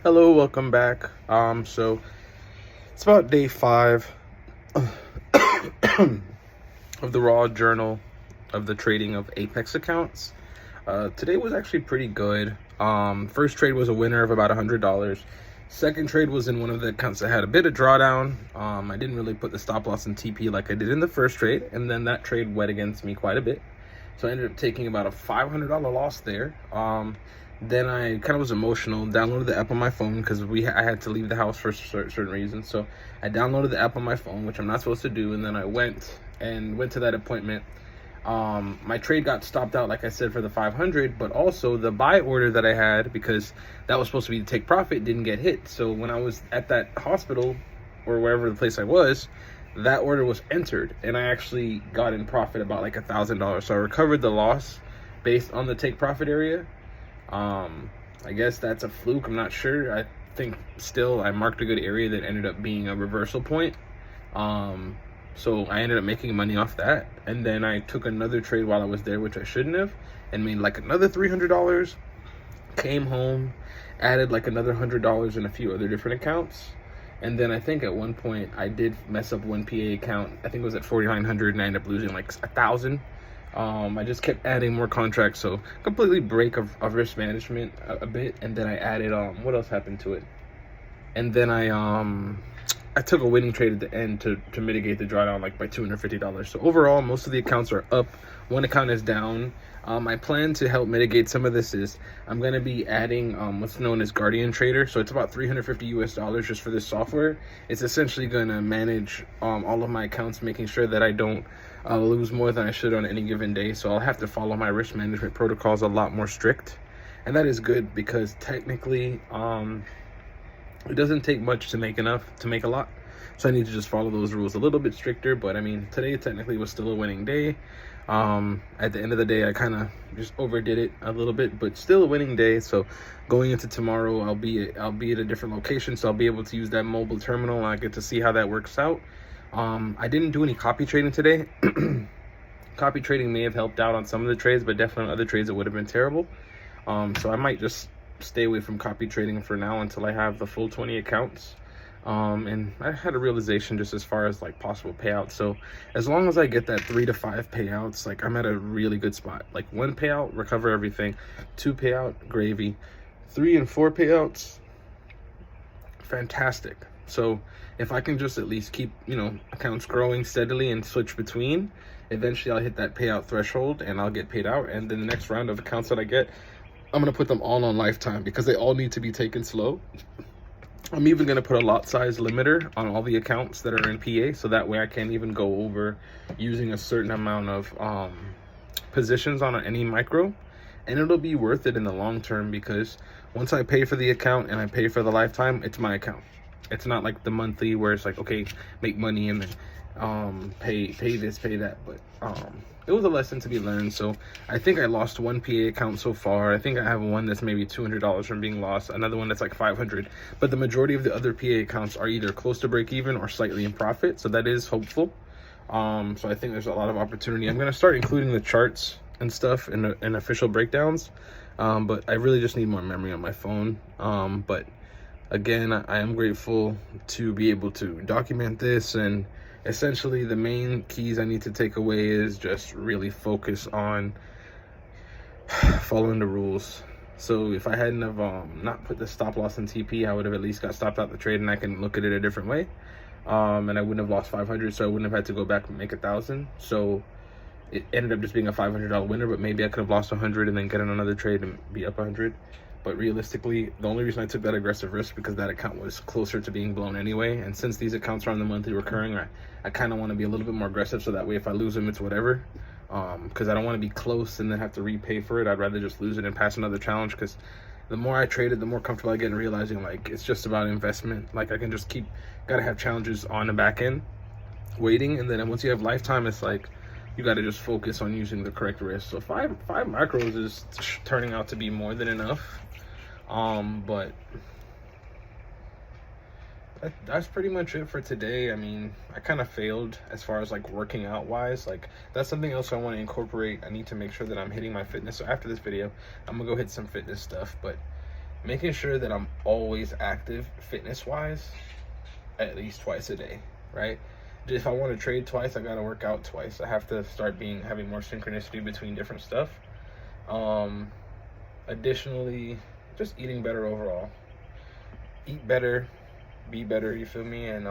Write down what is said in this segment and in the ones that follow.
Hello, welcome back. So it's about day 5 of the raw journal of the trading of Apex accounts. Today was actually pretty good. First trade was a winner of about $100. Second trade was in one of the accounts that had a bit of drawdown. I didn't really put the stop loss in TP like I did in the first trade, and then that trade went against me quite a bit. So I ended up taking about a $500 loss there. Then I kind of was emotional, downloaded the app on my phone because I had to leave the house for certain reasons. So I downloaded the app on my phone, which I'm not supposed to do, and then I went to that appointment. My trade got stopped out, like I said, for the 500, but also the buy order that I had, because that was supposed to be to take profit, didn't get hit. So when I was at that hospital or wherever the place I was, that order was entered, and I actually got in profit about like $1,000. So I recovered the loss based on the take profit area. I guess that's a fluke. I'm not sure. I think still I marked a good area that ended up being a reversal point. So I ended up making money off that. And then I took another trade while I was there, which I shouldn't have, and made like another $300. Came home, added like another $100 in a few other different accounts. And then I think at one point I did mess up one PA account. I think it was at 4,900, and I ended up losing like 1,000. I just kept adding more contracts, so completely break of risk management a bit. And then I added what else happened to it? And then I took a winning trade at the end to mitigate the drawdown, like by $250. So overall, most of the accounts are up. One account is down. My plan to help mitigate some of this is I'm going to be adding what's known as Guardian Trader. So it's about $350 just for this software. It's essentially going to manage all of my accounts, making sure that I don't lose more than I should on any given day. So I'll have to follow my risk management protocols a lot more strict. And that is good because technically it doesn't take much to make a lot. So I need to just follow those rules a little bit stricter. But I mean, today technically was still a winning day. At the end of the day, I kind of just overdid it a little bit, but still a winning day. So going into tomorrow, I'll be at a different location, so I'll be able to use that mobile terminal, and I get to see how that works out. I didn't do any copy trading today. Copy trading may have helped out on some of the trades, but definitely on other trades it would have been terrible. So I might just stay away from copy trading for now until I have the full 20 accounts. And I had a realization just as far as like possible payouts. So as long as I get that 3 to 5 payouts, like I'm at a really good spot. Like 1 payout, recover everything. 2 payout, gravy. 3 and 4 payouts, fantastic. So if I can just at least keep, accounts growing steadily and switch between, eventually I'll hit that payout threshold and I'll get paid out. And then the next round of accounts that I get, I'm going to put them all on lifetime because they all need to be taken slow. I'm even going to put a lot size limiter on all the accounts that are in PA, so that way I can't even go over using a certain amount of positions on any micro. And it'll be worth it in the long term because once I pay for the account and I pay for the lifetime, it's my account. It's not like the monthly where it's like, okay, make money and then pay this, pay that. But it was a lesson to be learned. So I think I lost 1 PA account so far. I think I have one that's maybe $200 from being lost, another one that's like 500. But the majority of the other PA accounts are either close to break even or slightly in profit. So that is hopeful. So I think there's a lot of opportunity. I'm going to start including the charts and stuff in official breakdowns. But I really just need more memory on my phone. But again, I am grateful to be able to document this, and essentially the main keys I need to take away is just really focus on following the rules. So if I hadn't have not put the stop loss in TP, I would have at least got stopped out the trade and I can look at it a different way. And I wouldn't have lost 500, so I wouldn't have had to go back and make 1,000. So it ended up just being a $500 winner, but maybe I could have lost 100 and then get in another trade and be up 100. But realistically, the only reason I took that aggressive risk because that account was closer to being blown anyway. And since these accounts are on the monthly recurring, I kind of want to be a little bit more aggressive, so that way if I lose them, it's whatever. Because I don't want to be close and then have to repay for it. I'd rather just lose it and pass another challenge, because the more I traded, the more comfortable I get in realizing like it's just about investment. Like I can just gotta have challenges on the back end waiting, and then once you have lifetime, it's like you got to just focus on using the correct risk. So five micros is turning out to be more than enough. But that's pretty much it for today. I mean, I kind of failed as far as like working out wise. Like that's something else I want to incorporate. I need to make sure that I'm hitting my fitness. So after this video, I'm gonna go hit some fitness stuff. But making sure that I'm always active fitness wise, at least twice a day, right? If I want to trade twice, I gotta work out twice. I have to start having more synchronicity between different stuff. Additionally, just eating better overall. Eat better, be better, you feel me? And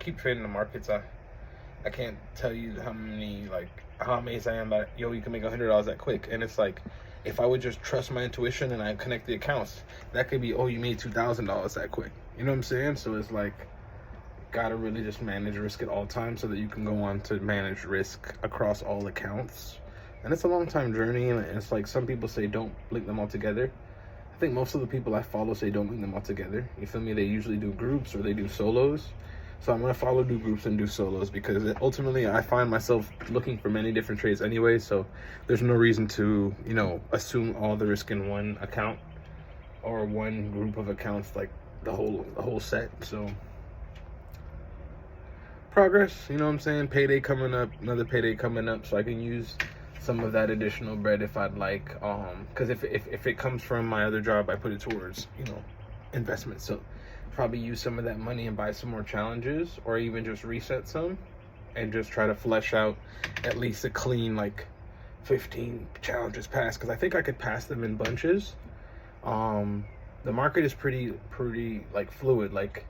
keep trading the markets. I can't tell you how amazed I am that you can make $100 that quick. And it's like, if I would just trust my intuition and I connect the accounts, that could be, you made $2,000 that quick. You know what I'm saying? So it's like, gotta really just manage risk at all times so that you can go on to manage risk across all accounts. And it's a long time journey, and it's like some people say don't link them all together. I think most of the people I follow say don't link them all together. You feel me? They usually do groups or they do solos. So I'm gonna do groups and do solos, because ultimately I find myself looking for many different trades anyway. So there's no reason to, assume all the risk in one account or one group of accounts, like the whole set. So progress, you know what I'm saying? Payday coming up, another payday coming up, so I can use some of that additional bread if I'd like. Because if it comes from my other job, I put it towards, investment. So probably use some of that money and buy some more challenges, or even just reset some and just try to flesh out at least a clean 15 challenges pass, because I think I could pass them in bunches. The market is pretty fluid. Like,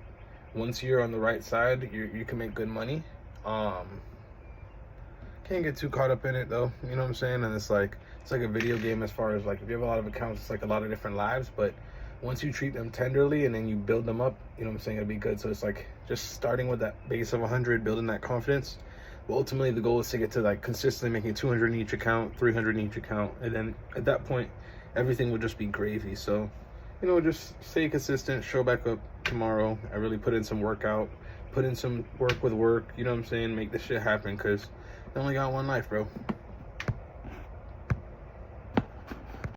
once you're on the right side, you can make good money. Can't get too caught up in it though, you know what I'm saying? And it's like a video game, as far as if you have a lot of accounts, it's like a lot of different lives. But once you treat them tenderly and then you build them up, you know what I'm saying, it'll be good. So it's like just starting with that base of 100, building that confidence. But ultimately the goal is to get to consistently making 200 in each account, 300 in each account, and then at that point everything will just be gravy. So just stay consistent, show back up tomorrow. I really put in some workout, put in some work with work, you know what I'm saying, make this shit happen, because I only got one life, bro.